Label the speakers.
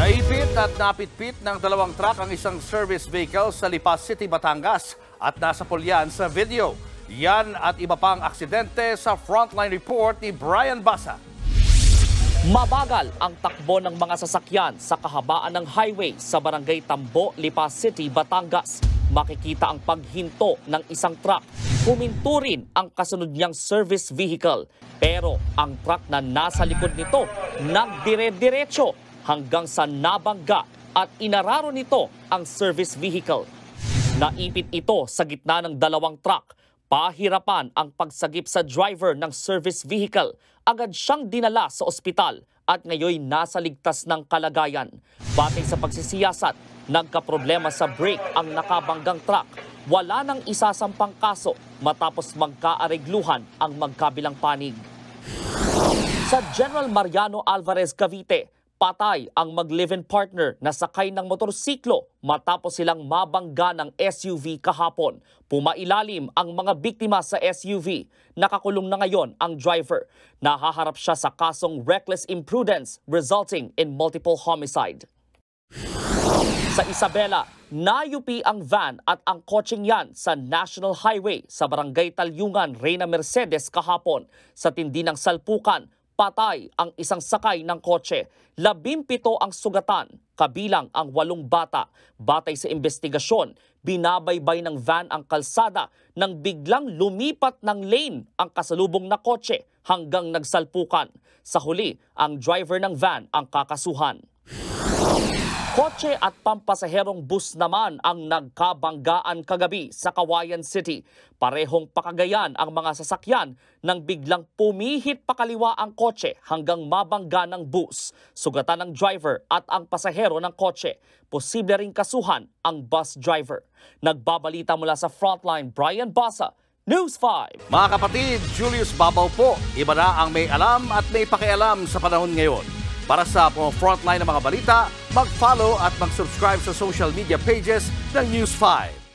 Speaker 1: Naipit at napitpit ng dalawang truck ang isang service vehicle sa Lipa City, Batangas at nasa pulyan sa video. Yan at iba pang aksidente sa Frontline Report ni Brian Basa.
Speaker 2: Mabagal ang takbo ng mga sasakyan sa kahabaan ng highway sa Barangay Tambo, Lipa City, Batangas. Makikita ang paghinto ng isang truck. Huminto rin ang kasunod niyang service vehicle. Pero ang truck na nasa likod nito nagdire-diretso hanggang sa nabangga at inararo nito ang service vehicle. Naipit ito sa gitna ng dalawang truck. Pahirapan ang pagsagip sa driver ng service vehicle. Agad siyang dinala sa ospital at ngayon nasa ligtas ng kalagayan. Batay sa pagsisiyasat, nagkaproblema sa brake ang nakabanggang truck. Wala nang isasampang kaso matapos magkaaregluhan ang magkabilang panig. Sa General Mariano Alvarez, Cavite, patay ang mag-live-in partner na sakay ng motorsiklo matapos silang mabangga ng SUV kahapon. Pumailalim ang mga biktima sa SUV. Nakakulong na ngayon ang driver. Nahaharap siya sa kasong reckless imprudence resulting in multiple homicide. Sa Isabela, nayupi ang van at ang kotseng yan sa National Highway sa Barangay Talyungan, Reyna Mercedes kahapon. Sa tindi ng salpukan, patay ang isang sakay ng kotse. 17 ang sugatan, kabilang ang 8 bata. Batay sa investigasyon, binabaybay ng van ang kalsada nang biglang lumipat ng lane ang kasalubong na kotse hanggang nagsalpukan. Sa huli, ang driver ng van ang kakasuhan. Kotse at pampasaherong bus naman ang nagkabanggaan kagabi sa Cauayan City. Parehong pakagayan ang mga sasakyan nang biglang pumihit pakaliwa ang kotse hanggang mabangga ng bus. Sugatan ng driver at ang pasahero ng kotse. Posible ring kasuhan ang bus driver. Nagbabalita mula sa Frontline, Brian Basa, News 5.
Speaker 1: Mga kapatid, Julius Babaw po. Iba na ang may alam at may pakialam sa panahon ngayon. Para sa Frontline ng mga balita, mag-follow at mag-subscribe sa social media pages ng News 5.